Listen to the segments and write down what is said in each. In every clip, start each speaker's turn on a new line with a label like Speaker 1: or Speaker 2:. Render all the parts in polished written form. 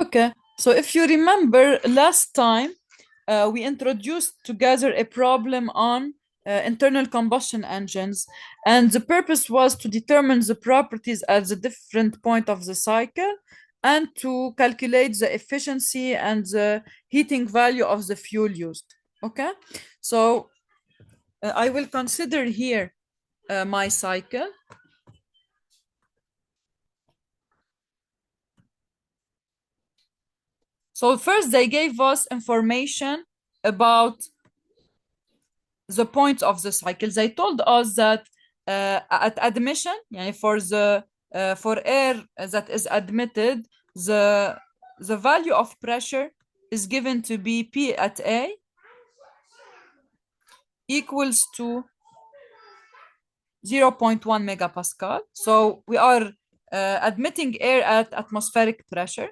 Speaker 1: Okay, so if you remember last time, we introduced together a problem on internal combustion engines, and the purpose was to determine the properties at the different point of the cycle and to calculate the efficiency and the heating value of the fuel used. Okay, so I will consider here my cycle. So first they gave us information about the points of the cycle. They told us that at admission, for air that is admitted, the value of pressure is given to be P at A equals to 0.1 megapascal. So we are admitting air at atmospheric pressure.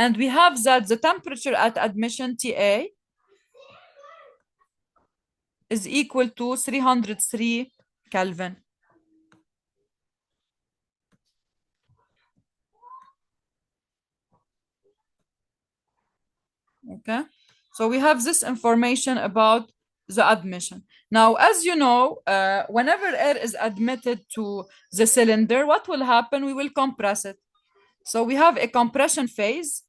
Speaker 1: And we have that the temperature at admission TA is equal to 303 Kelvin. Okay, so we have this information about the admission. Now, as you know, whenever air is admitted to the cylinder, what will happen? We will compress it. So we have a compression phase.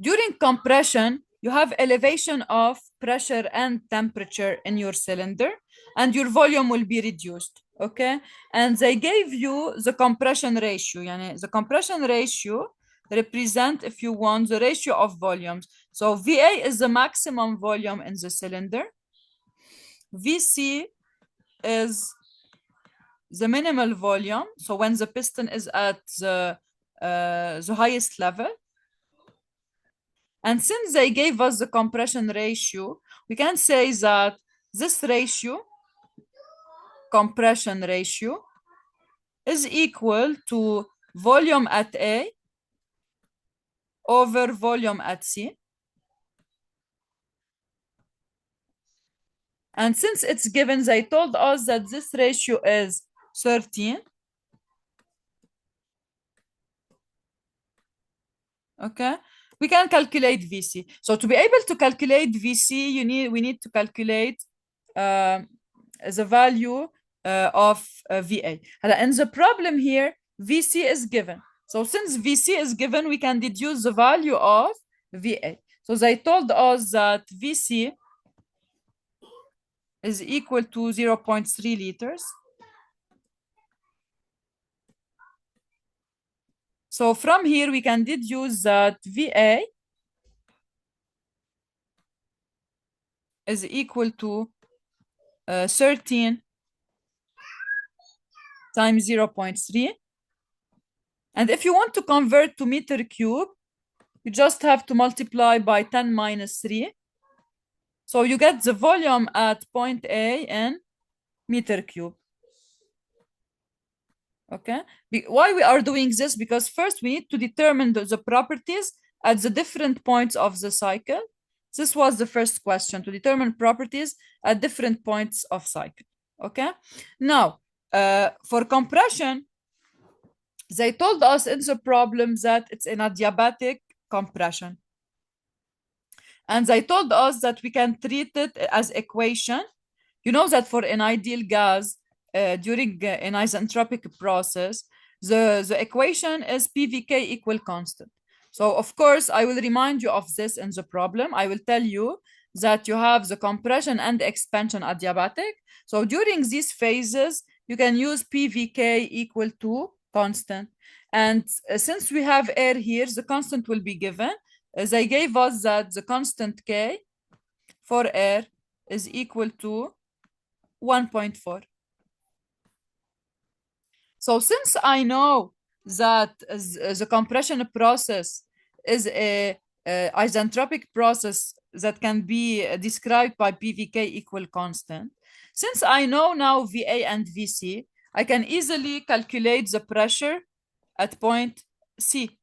Speaker 1: During compression, you have elevation of pressure and temperature in your cylinder, and your volume will be reduced. Okay, and they gave you the compression ratio. The compression ratio represent, if you want, the ratio of volumes. So VA is the maximum volume in the cylinder. VC is the minimal volume. So when the piston is at the highest level. And since they gave us the compression ratio, we can say that this ratio, compression ratio, is equal to volume at A over volume at C. And since it's given, they told us that this ratio is 13. Okay, we can calculate VC. So to be able to calculate VC, we need to calculate the value of VA. And the problem here, VC is given. So since VC is given, we can deduce the value of VA. So they told us that VC is equal to 0.3 liters. So from here, we can deduce that VA is equal to 13 times 0.3. And if you want to convert to meter cube, you just have to multiply by 10 minus 3. So you get the volume at point A in meter cube. Okay, why we are doing this? Because first we need to determine the properties at the different points of the cycle. This was the first question, to determine properties at different points of cycle. Okay, now for compression, they told us in the problem that it's an adiabatic compression. And they told us that we can treat it as equation. You know that for an ideal gas, during an isentropic process, the equation is PVK equal constant. So of course, I will remind you of this in the problem. I will tell you that you have the compression and expansion adiabatic. So during these phases, you can use PVK equal to constant. And since we have air here, the constant will be given. They gave us that the constant K for air is equal to 1.4. So since I know that the compression process is a isentropic process that can be described by PVK equal constant, since I know now VA and VC, I can easily calculate the pressure at point C,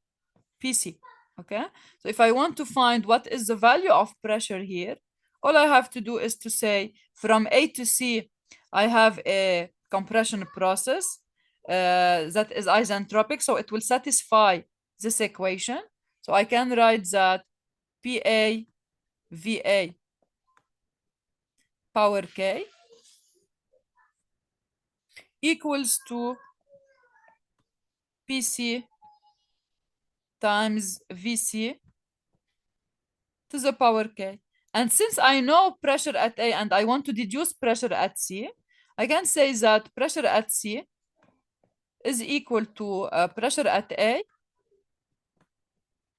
Speaker 1: PC. Okay, so if I want to find what is the value of pressure here, all I have to do is to say from A to C, I have a compression process that is isentropic, so it will satisfy this equation. So I can write that PA VA power K equals to PC times VC to the power K. And since I know pressure at A and I want to deduce pressure at C, I can say that pressure at C is equal to pressure at A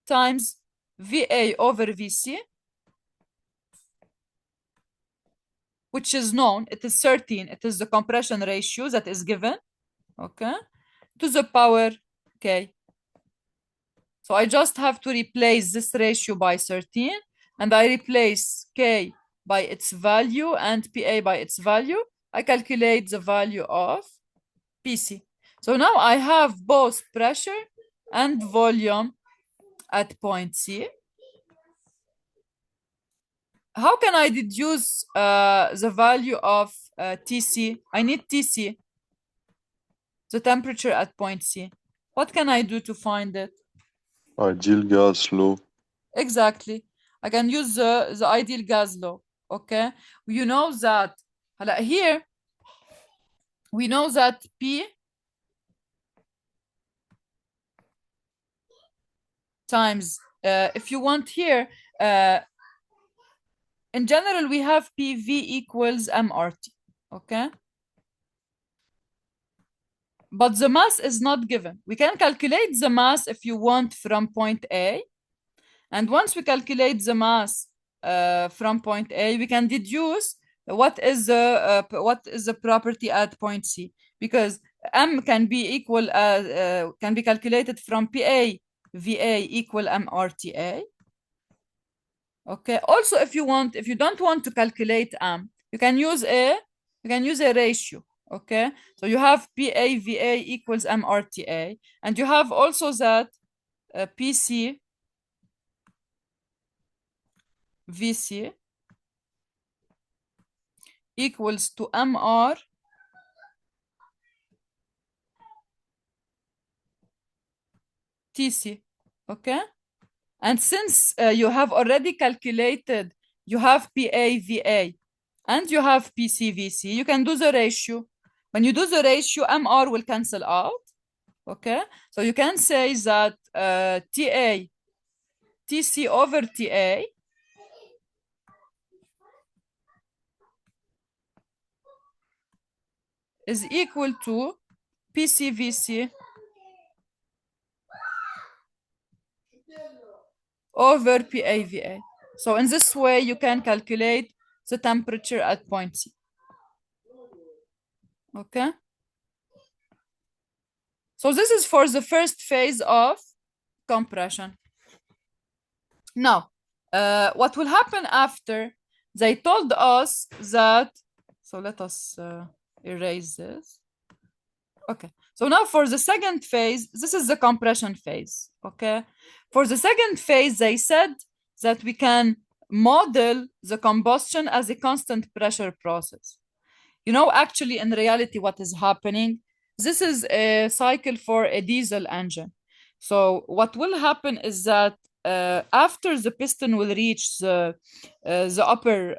Speaker 1: times VA over VC, which is known. It is 13. It is the compression ratio that is given, okay, to the power K. So I just have to replace this ratio by 13, and I replace K by its value and PA by its value. I calculate the value of PC. So now I have both pressure and volume at point C. How can I deduce the value of TC? I need TC, the temperature at point C. What can I do to find it?
Speaker 2: Ideal gas law.
Speaker 1: Exactly. I can use the ideal gas law. Okay. You know that here we know that P times if you want here in general we have PV equals MRT. Okay. But the mass is not given. We can calculate the mass if you want from point A. And once we calculate the mass from point A, we can deduce what is the property at point C, because M can be equal can be calculated from PA VA equal MRTA. Okay. Also, if you don't want to calculate M, you can use a ratio. Okay. So you have PA VA equals MRTA, and you have also that PC VC equals to MR TC, okay? And since you have already calculated, you have PAVA and you have PCVC, you can do the ratio. When you do the ratio, MR will cancel out, okay? So you can say that TA, TC over TA is equal to PCVC over PAVA. So in this way, you can calculate the temperature at point C. Okay. So this is for the first phase of compression. Now, what will happen after? They told us that, so let us erase this. Okay, so now for the second phase, this is the compression phase, okay? For the second phase, they said that we can model the combustion as a constant pressure process. You know, actually, in reality, what is happening? This is a cycle for a diesel engine. So what will happen is that after the piston will reach the upper,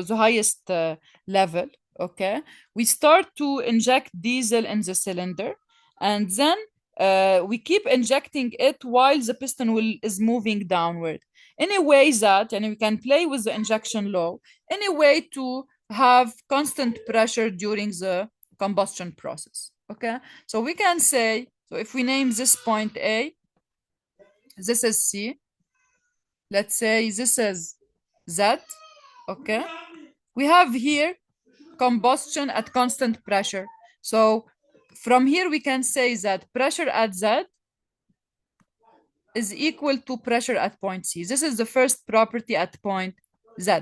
Speaker 1: the highest level, okay, we start to inject diesel in the cylinder, and then we keep injecting it while the piston is moving downward in a way that, and we can play with the injection law in a way to have constant pressure during the combustion process. Okay, so we can say, so if we name this point A, this is C, let's say this is Z, okay, we have here combustion at constant pressure. So from here we can say that pressure at Z is equal to pressure at point C. This is the first property at point Z.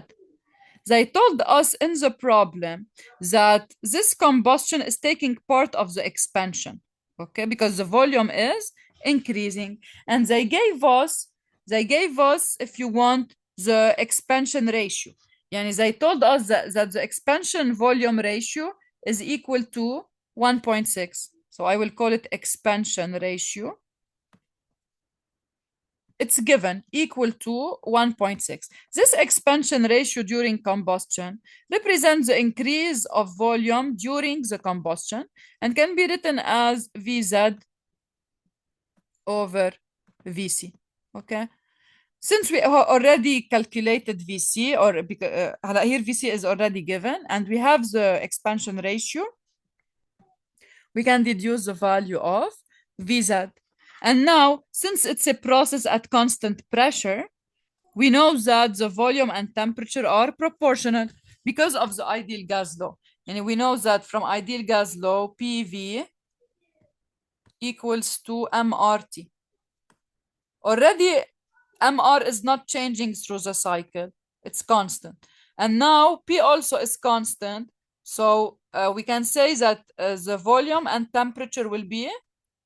Speaker 1: They told us in the problem that this combustion is taking part of the expansion, okay, because the volume is increasing. And they gave us, if you want, the expansion ratio. Yani they told us that the expansion volume ratio is equal to 1.6. So I will call it expansion ratio. It's given equal to 1.6. This expansion ratio during combustion represents the increase of volume during the combustion and can be written as Vz over Vc. Okay. Since we already calculated Vc, or because here Vc is already given, and we have the expansion ratio, we can deduce the value of Vz. And now, since it's a process at constant pressure, we know that the volume and temperature are proportional because of the ideal gas law. And we know that from ideal gas law, PV equals to MRT. Already, MR is not changing through the cycle. It's constant. And now P also is constant. So we can say that the volume and temperature will be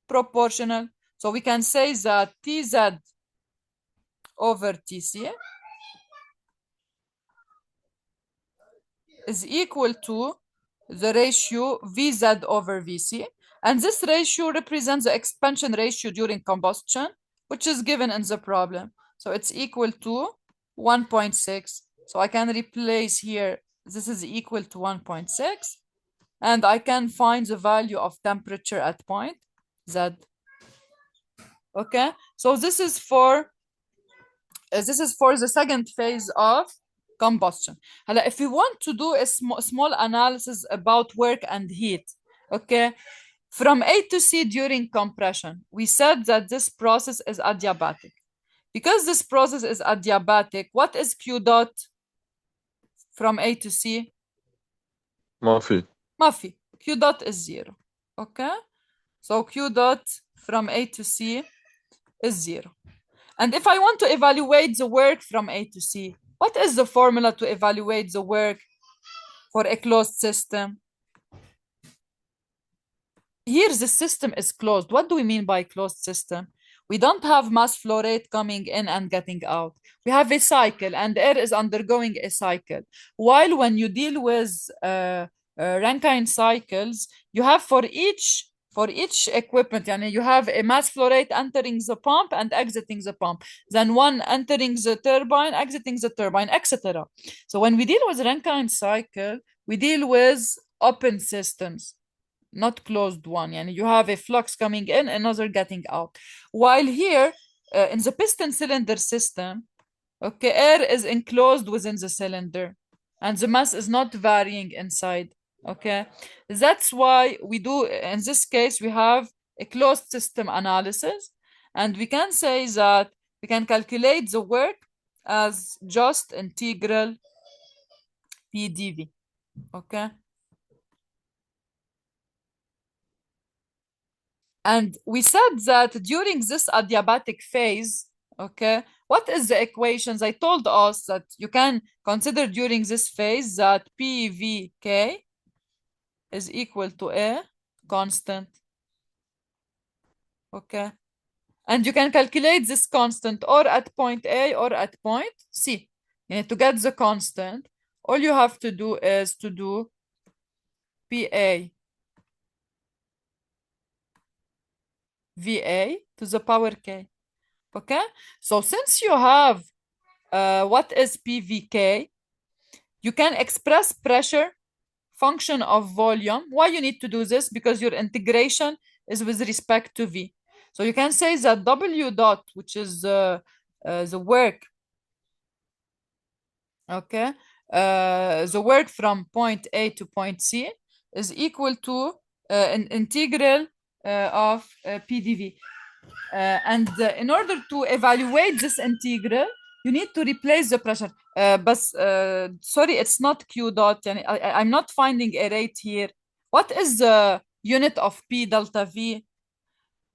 Speaker 1: proportional. So we can say that Tz over Tc is equal to the ratio Vz over Vc. And this ratio represents the expansion ratio during combustion, which is given in the problem. So it's equal to 1.6. So I can replace here, this is equal to 1.6. And I can find the value of temperature at point Z. Okay, so this is for the second phase of combustion. If we want to do a small analysis about work and heat, okay, from A to C during compression, we said that this process is adiabatic. Because this process is adiabatic, what is Q dot from A to C?
Speaker 2: Mafi.
Speaker 1: Mafi. Q dot is 0. Okay, so Q dot from A to C is 0. And if I want to evaluate the work from A to C, what is the formula to evaluate the work for a closed system? Here, the system is closed. What do we mean by closed system? We don't have mass flow rate coming in and getting out. We have a cycle, and air is undergoing a cycle. While when you deal with Rankine cycles, you have for each equipment, you have a mass flow rate entering the pump and exiting the pump, then one entering the turbine, exiting the turbine, etc. So when we deal with Rankine cycle, we deal with open systems, not closed one. You have a flux coming in, another getting out. While here, in the piston cylinder system, okay, air is enclosed within the cylinder, and the mass is not varying inside. Okay, that's why we do, in this case, we have a closed system analysis, and we can say that we can calculate the work as just integral PdV. Okay, and we said that during this adiabatic phase, okay, what is the equations? I told us that you can consider during this phase that PVK is equal to a constant. Okay, and you can calculate this constant or at point A or at point C. To get the constant, all you have to do is to do PA VA to the power K. Okay, so since you have what is PVK, you can express pressure function of volume. Why you need to do this? Because your integration is with respect to V. So you can say that W dot, which is the work, okay, the work from point A to point C is equal to an integral of PdV. And in order to evaluate this integral, you need to replace the pressure. But sorry, it's not Q dot. I'm not finding a rate here. What is the unit of P delta V?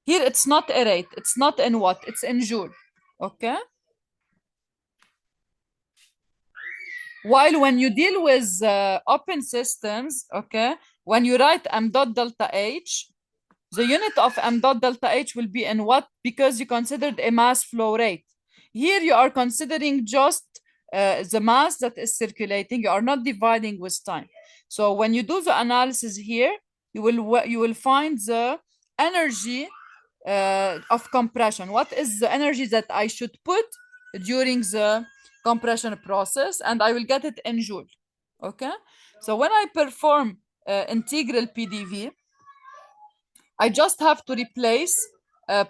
Speaker 1: Here, it's not a rate. It's not in watt. It's in joule. Okay? While when you deal with open systems, okay, when you write m dot delta H, the unit of m dot delta H will be in watt because you considered a mass flow rate. Here you are considering just the mass that is circulating. You are not dividing with time. So when you do the analysis here, you will find the energy of compression. What is the energy that I should put during the compression process? And I will get it in joule. Okay. So when I perform integral PDV, I just have to replace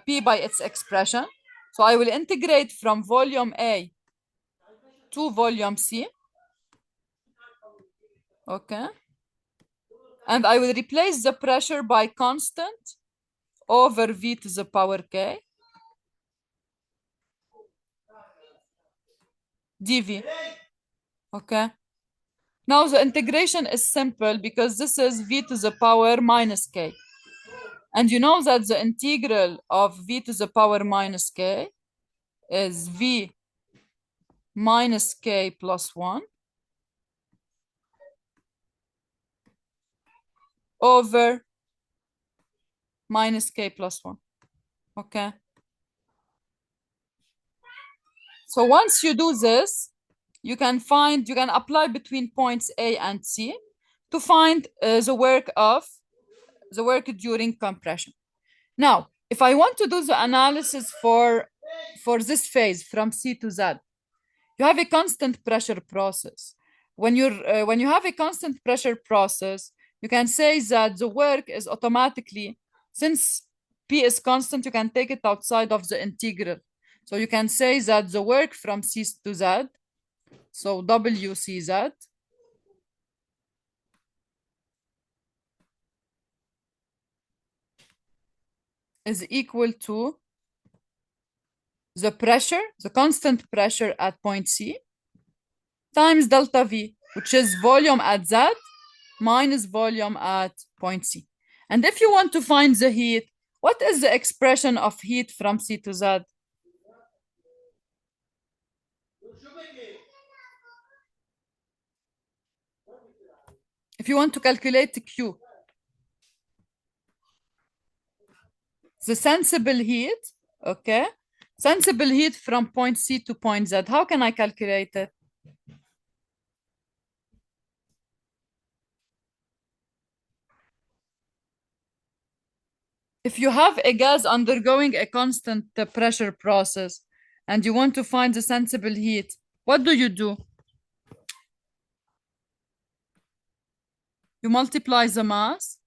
Speaker 1: P by its expression. So I will integrate from volume A to volume C. Okay. And I will replace the pressure by constant over V to the power K dV. Okay. Now the integration is simple because this is V to the power minus K. And you know that the integral of V to the power minus K is V minus K plus 1 over minus K plus 1. Okay. So once you do this, you can apply between points A and C to find the work during compression. Now, if I want to do the analysis for this phase from C to Z, you have a constant pressure process. When you have a constant pressure process, you can say that the work is automatically, since P is constant, you can take it outside of the integral. So you can say that the work from C to Z, so WCZ, is equal to the pressure, the constant pressure at point C, times delta V, which is volume at Z minus volume at point C. And if you want to find the heat, what is the expression of heat from C to Z? If you want to calculate Q, the sensible heat, okay? Sensible heat from point C to point Z, how can I calculate it? If you have a gas undergoing a constant pressure process and you want to find the sensible heat, what do? You multiply the mass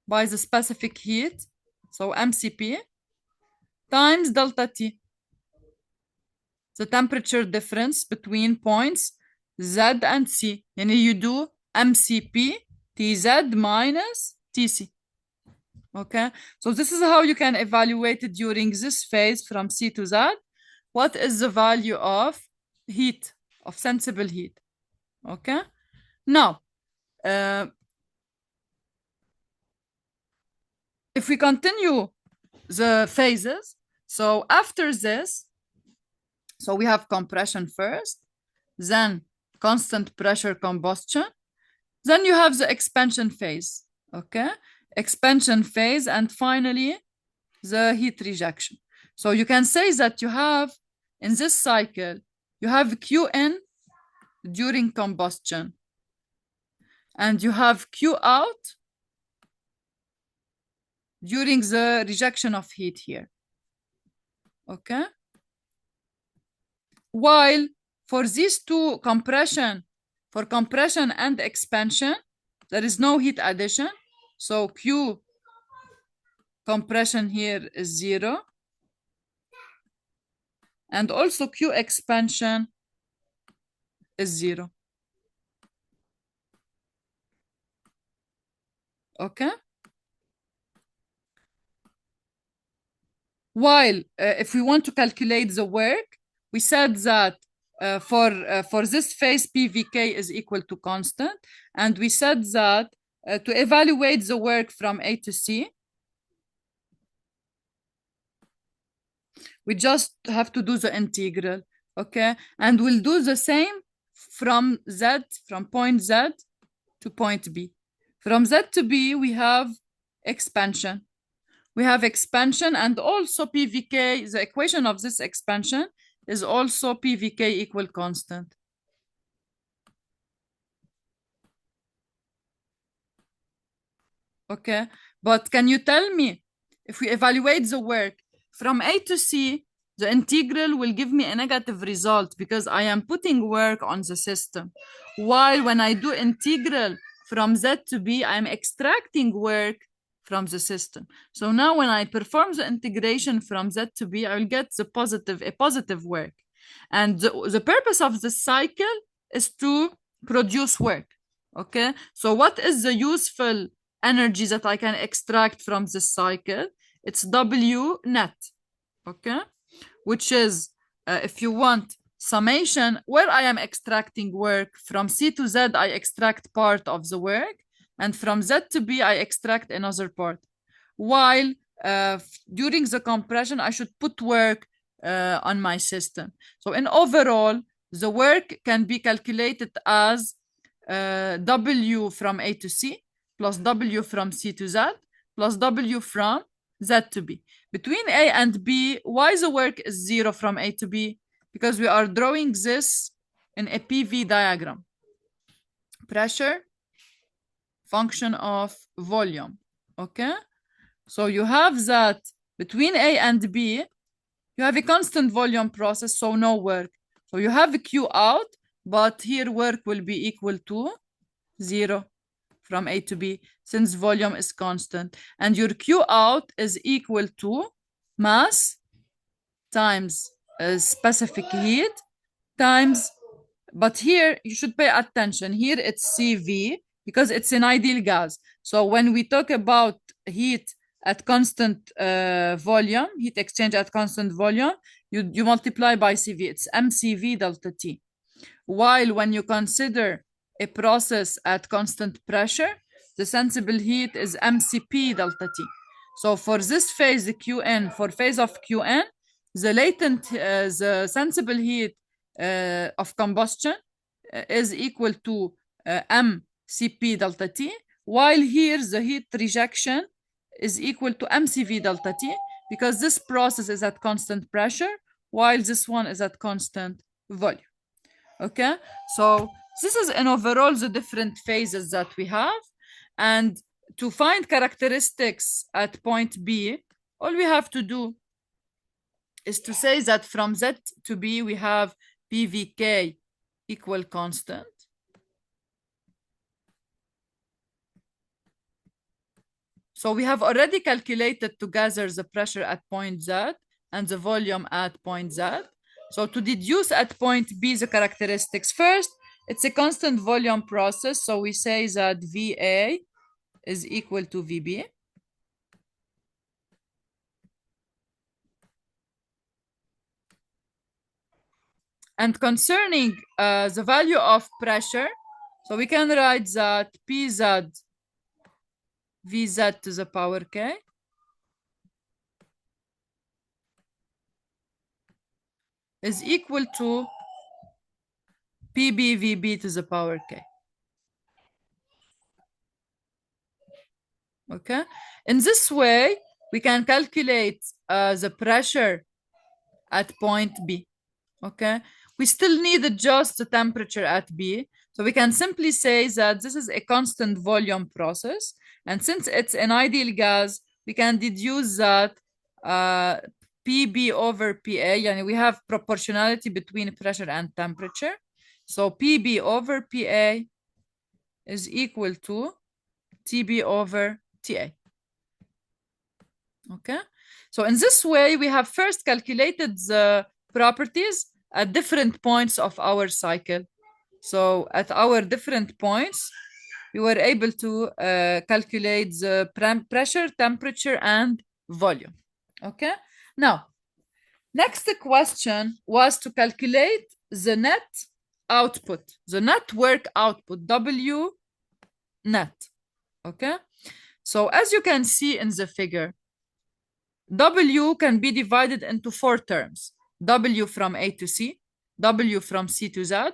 Speaker 1: by the specific heat, so MCP, times delta T, the temperature difference between points Z and C. And you do MCP TZ minus TC. Okay, so this is how you can evaluate it during this phase from C to Z. What is the value of heat, of sensible heat? Okay, now, if we continue the phases, so after this, so we have compression first, then constant pressure combustion, then you have the expansion phase, okay? Expansion phase, and finally, the heat rejection. So you can say that you have, in this cycle, you have Qin during combustion, and you have Q out during the rejection of heat here, okay? While for these two for compression and expansion, there is no heat addition. So Q compression here is 0. And also Q expansion is 0. Okay? While if we want to calculate the work, we said that for this phase, PVK is equal to constant. And we said that to evaluate the work from A to C, we just have to do the integral, okay? And we'll do the same from point Z to point B. From Z to B, we have expansion. We have expansion, and also PVK, the equation of this expansion is also PVK equal constant. Okay, but can you tell me, if we evaluate the work from A to C, the integral will give me a negative result because I am putting work on the system. While when I do integral from Z to B, I'm extracting work from the system. So now when I perform the integration from Z to B, I will get a positive work. And the purpose of the cycle is to produce work. Okay, so what is the useful energy that I can extract from this cycle? It's W net, okay, which is, if you want, summation, where I am extracting work. From C to Z, I extract part of the work, and from Z to B, I extract another part. While during the compression, I should put work on my system. So in overall, the work can be calculated as W from A to C plus W from C to Z plus W from Z to B. Between A and B, why the work is 0 from A to B? Because we are drawing this in a PV diagram. Pressure, function of volume, okay? So you have that between A and B, you have a constant volume process, so no work. So you have a Q out, but here work will be equal to 0 from A to B, since volume is constant. And your Q out is equal to mass times specific heat times, but here you should pay attention. Here it's CV because it's an ideal gas. So when we talk about heat at constant volume, heat exchange at constant volume, you multiply by CV. It's MCV delta T. While when you consider a process at constant pressure, the sensible heat is MCP delta T. So for this phase Qn, for phase of Qn, the latent, the sensible heat of combustion is equal to MCP delta T, while here the heat rejection is equal to MCV delta T, because this process is at constant pressure, while this one is at constant volume. Okay, so this is in overall the different phases that we have. And to find characteristics at point B, all we have to do is to say that from Z to B, we have PVK equal constant. So we have already calculated together the pressure at point Z and the volume at point Z. So to deduce at point B the characteristics, first, it's a constant volume process. So we say that VA is equal to VB. And concerning the value of pressure, so we can write that PZ VZ to the power K is equal to PBVB to the power K. Okay, in this way, we can calculate the pressure at point B. Okay, we still need to adjust the temperature at B. So we can simply say that this is a constant volume process. And since it's an ideal gas, we can deduce that PB over PA, yani we have proportionality between pressure and temperature. So PB over PA is equal to TB over TA. Okay, so in this way, we have first calculated the properties at different points of our cycle. So at our different points, we were able to calculate the pressure, temperature, and volume. Okay, now, next question was to calculate the net output, the net work output, W net. Okay, so as you can see in the figure, W can be divided into 4 terms: W from A to C, W from C to Z,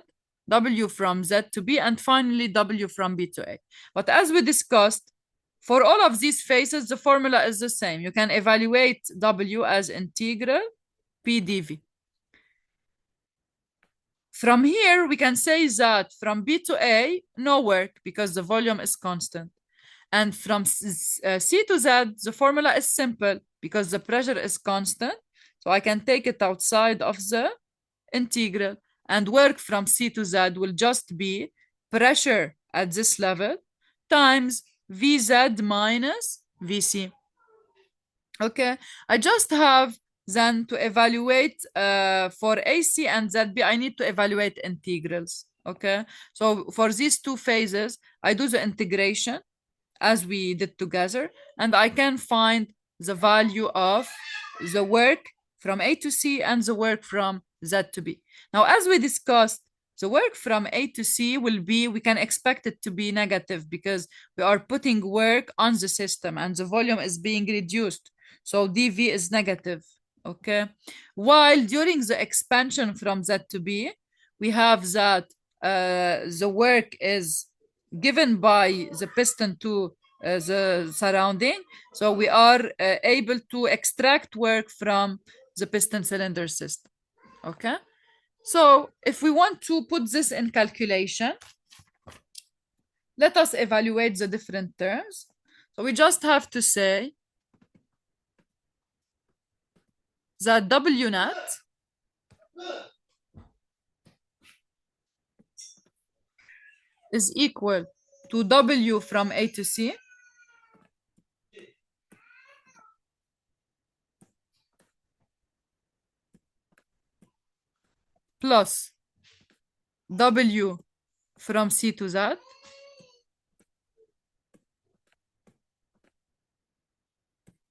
Speaker 1: W from Z to B, and finally W from B to A. But as we discussed, for all of these phases, the formula is the same. You can evaluate W as integral PdV. From here, we can say that from B to A, no work because the volume is constant. And from C to Z, the formula is simple because the pressure is constant. So I can take it outside of the integral, and work from C to Z will just be pressure at this level times Vz minus Vc. Okay, I just have then to evaluate for AC and ZB, I need to evaluate integrals. Okay, so for these two phases, I do the integration as we did together, and I can find the value of the work from A to C and the work from Z to B. Now, as we discussed, the work from A to C will be, we can expect it to be negative because we are putting work on the system and the volume is being reduced. So dV is negative, okay? While during the expansion from Z to B, we have that the work is given by the piston to the surrounding. So we are able to extract work from the piston cylinder system, okay? So if we want to put this in calculation, let us evaluate the different terms. So we just have to say that W net is equal to W from A to C plus W from C to Z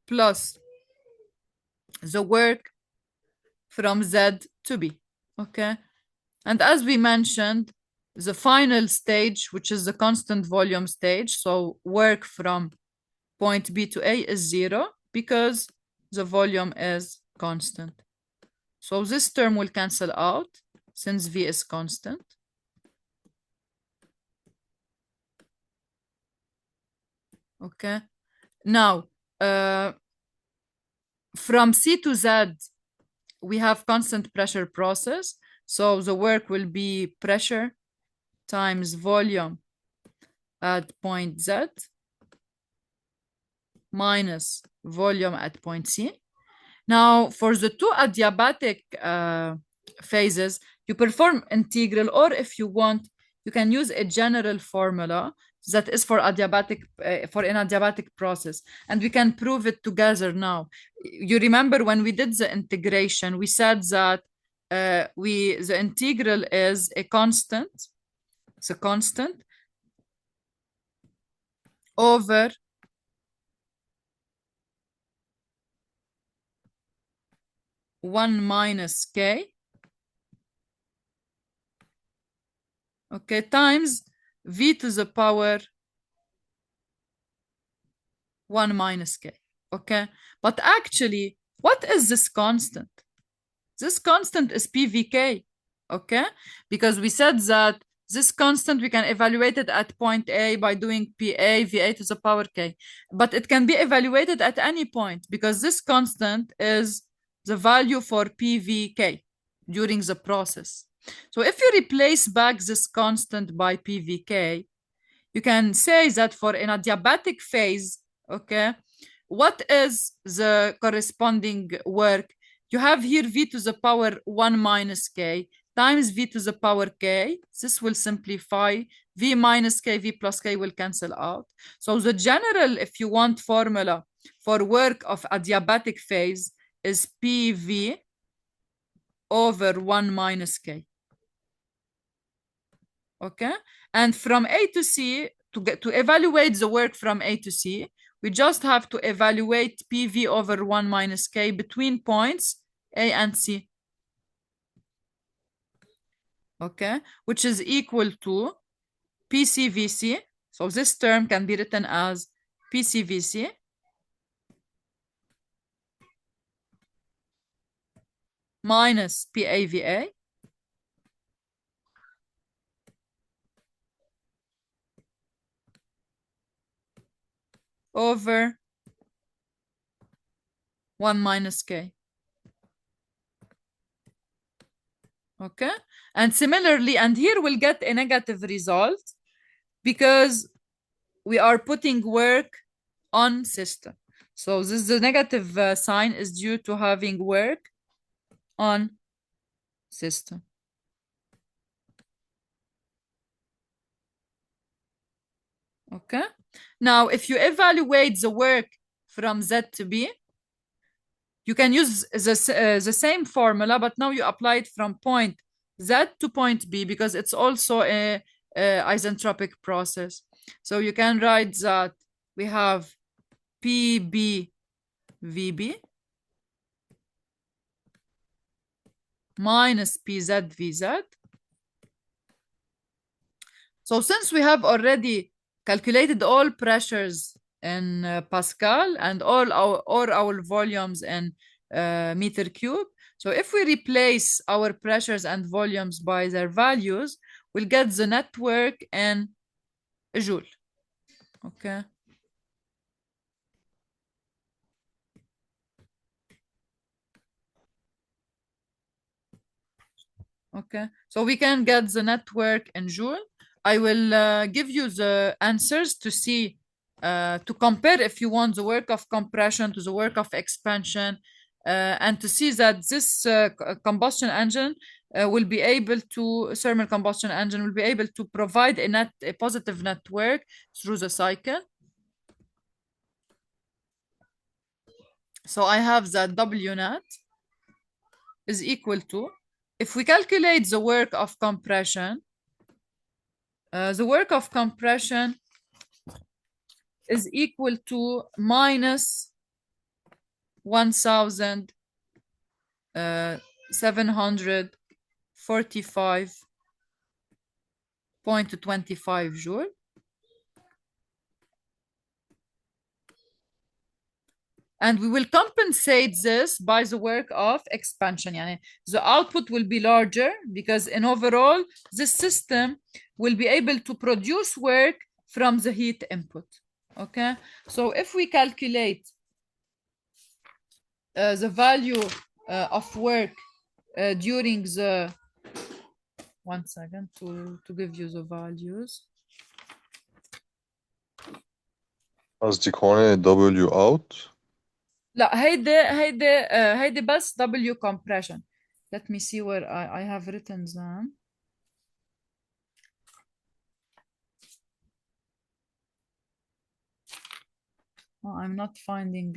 Speaker 1: plus the work from Z to B, okay? And as we mentioned, the final stage, which is the constant volume stage, so work from point B to A is 0 because the volume is constant. So this term will cancel out since V is constant. Okay. Now, from C to Z, we have constant pressure process. So the work will be pressure times volume at point Z minus volume at point C. Now, for the two adiabatic phases, you perform integral, or if you want, you can use a general formula that is for adiabatic, for an adiabatic process, and we can prove it together now. You remember when we did the integration, we said that the integral is a constant. It's a constant over one minus k, okay, times v to the power 1 minus k, okay? But actually, what is this constant? This constant is pvk, okay? Because we said that this constant, we can evaluate it at point A by doing PA, VA to the power k. But it can be evaluated at any point because this constant is the value for PVK during the process. So if you replace back this constant by PVK, you can say that for an adiabatic phase, okay, what is the corresponding work? You have here V to the power 1 minus K times V to the power K. This will simplify. V minus K, V plus K will cancel out. So the general, if you want, formula for work of adiabatic phase is PV over 1 minus K. Okay? And from A to C, to evaluate the work from A to C, we just have to evaluate PV over 1 minus K between points A and C. Okay? Which is equal to PCVC. So this term can be written as PCVC minus PAVA over 1 minus K. Okay? And similarly, and here we'll get a negative result because we are putting work on system. So this the negative sign is due to having work on system. Okay. Now, if you evaluate the work from Z to B, you can use the same formula, but now you apply it from point Z to point B because it's also a isentropic process. So you can write that we have PB VB minus PZ VZ. So since we have already calculated all pressures in Pascal and all our volumes in meter cube, so if we replace our pressures and volumes by their values, we'll get the network in Joule. Okay. Okay, so we can get the network in Joule. I will give you the answers to see, to compare if you want the work of compression to the work of expansion, and to see that this combustion engine will be able to, thermal combustion engine will be able to provide a positive network through the cycle. So I have that W net is equal to, if we calculate the work of compression, the work of compression is equal to minus 1,745.25 joule. And we will compensate this by the work of expansion. Yani the output will be larger because in overall, this system will be able to produce work from the heat input. Okay, so if we calculate the value of work during the, one second to give you the values.
Speaker 2: قصدك هون W out.
Speaker 1: لا هيدي بس W compression. Let me see where I have written them. Oh, I'm not finding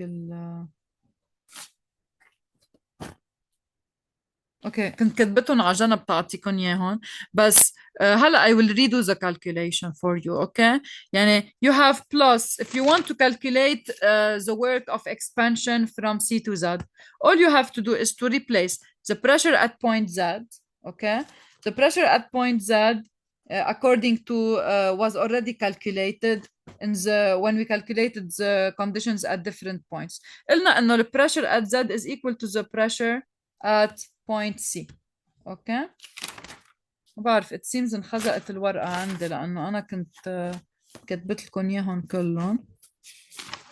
Speaker 1: اوكي كنت كتبتهم على جنب تعطيكم اياهم بس هلا I will redo the calculation for you. Okay, يعني you have plus, if you want to calculate the work of expansion from C to Z, all you have to do is to replace the pressure at point Z. Okay, the pressure at point Z according to was already calculated in the when we calculated the conditions at different points. قلنا انه the pressure at Z is equal to the pressure at point C. اوكي، بعرف it seems انخزقت الورقة عندي لأنه أنا كنت كتبت لكم إياهم كلهم.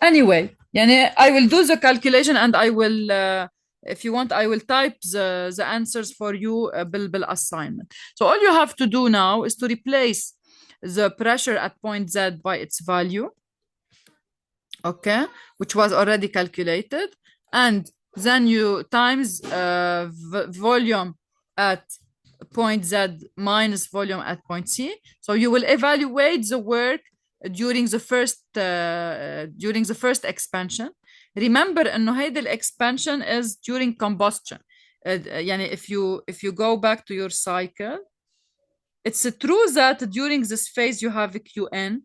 Speaker 1: Anyway, يعني I will do the calculation and I will if you want I will type the answers for you بالassignment. So all you have to do now is to replace the pressure at point Z by its value, okay, which was already calculated, and then you times volume at point Z minus volume at point C. So you will evaluate the work during the first expansion. Remember انه هيدي expansion is during combustion. يعني if you go back to your cycle, it's true that during this phase you have Qn,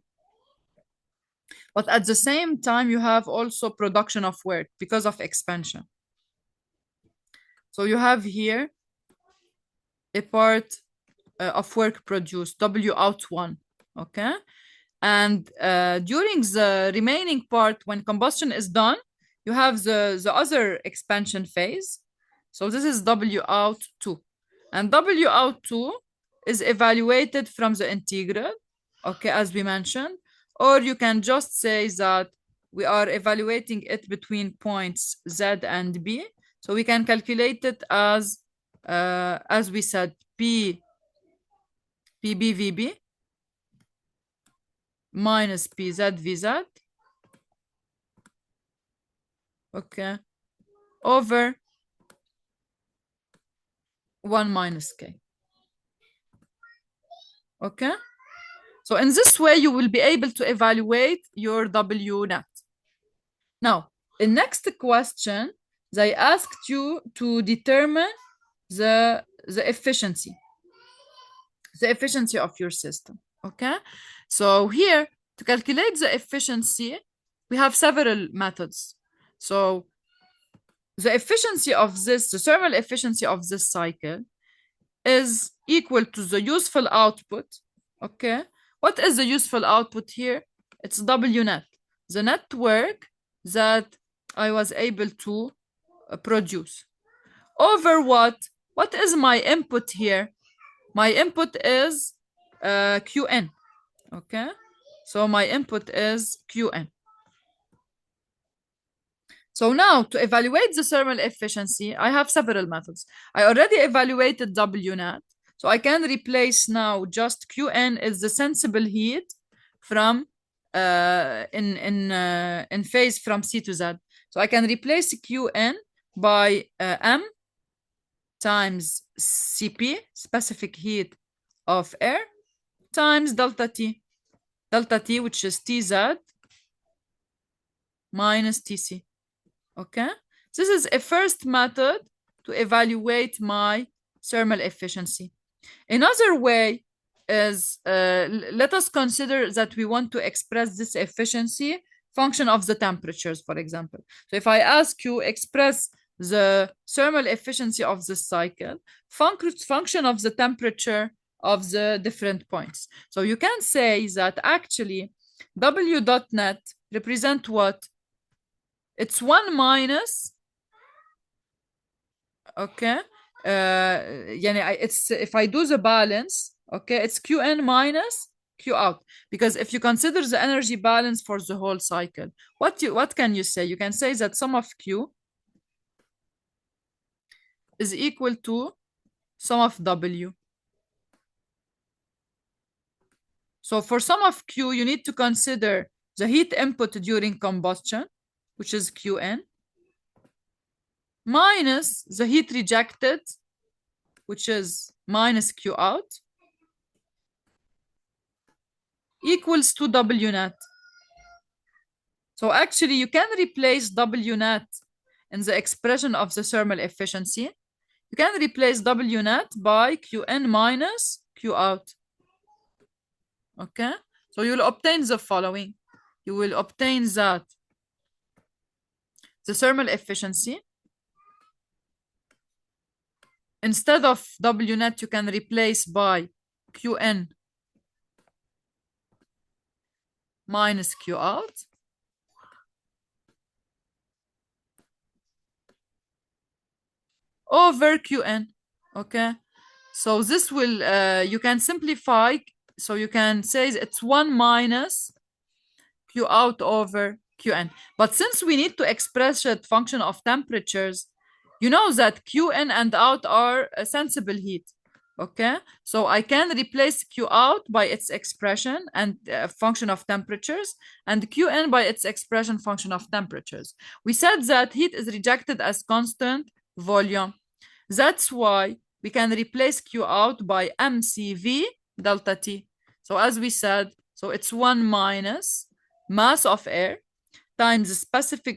Speaker 1: but at the same time you have also production of work because of expansion. So you have here a part of work produced, W out 1, okay? And during the remaining part, when combustion is done, you have the other expansion phase. So this is W out 2. And W out 2 is evaluated from the integral, okay, as we mentioned. Or you can just say that we are evaluating it between points Z and B. So we can calculate it as we said, PBVB minus PZ VZ, okay, over 1 minus K. Okay? So in this way, you will be able to evaluate your W net. Now, the next question, they asked you to determine the efficiency of your system. Okay? So here, to calculate the efficiency, we have several methods. So the efficiency of this, the thermal efficiency of this cycle is equal to the useful output. Okay? What is the useful output here? It's W net, the net work that I was able to produce. Over what? What is my input here? My input is Qn. Okay? So my input is Qn. So now to evaluate the thermal efficiency, I have several methods. I already evaluated W net. So I can replace now just Qn is the sensible heat from in phase from C to Z. So I can replace Qn by M times Cp, specific heat of air, times delta T, which is Tz minus Tc. Okay, this is a first method to evaluate my thermal efficiency. Another way is, let us consider that we want to express this efficiency function of the temperatures, for example. So if I ask you express the thermal efficiency of this cycle, function of the temperature of the different points. So you can say that actually W dot net represent what? It's 1 minus, okay, it's, if I do the balance, okay, it's Qn minus Q out. Because if you consider the energy balance for the whole cycle, what can you say? You can say that sum of Q is equal to sum of W. So for sum of Q, you need to consider the heat input during combustion, which is Qn, minus the heat rejected, which is minus Q out, equals to W net. So actually, you can replace W net in the expression of the thermal efficiency. You can replace W net by Qn minus Q out. Okay? So you will obtain the following. You will obtain that the thermal efficiency, instead of W net, you can replace by Qn minus Q out over Qn. Okay, so this will, you can simplify. So you can say it's 1 minus Q out over Qn. But since we need to express a function of temperatures, you know that Qn and out are a sensible heat. Okay, so I can replace Q out by its expression and function of temperatures, and Qn by its expression function of temperatures. We said that heat is rejected as constant volume. That's why we can replace Q out by mCV delta T. So as we said, so it's 1 minus mass of air times the specific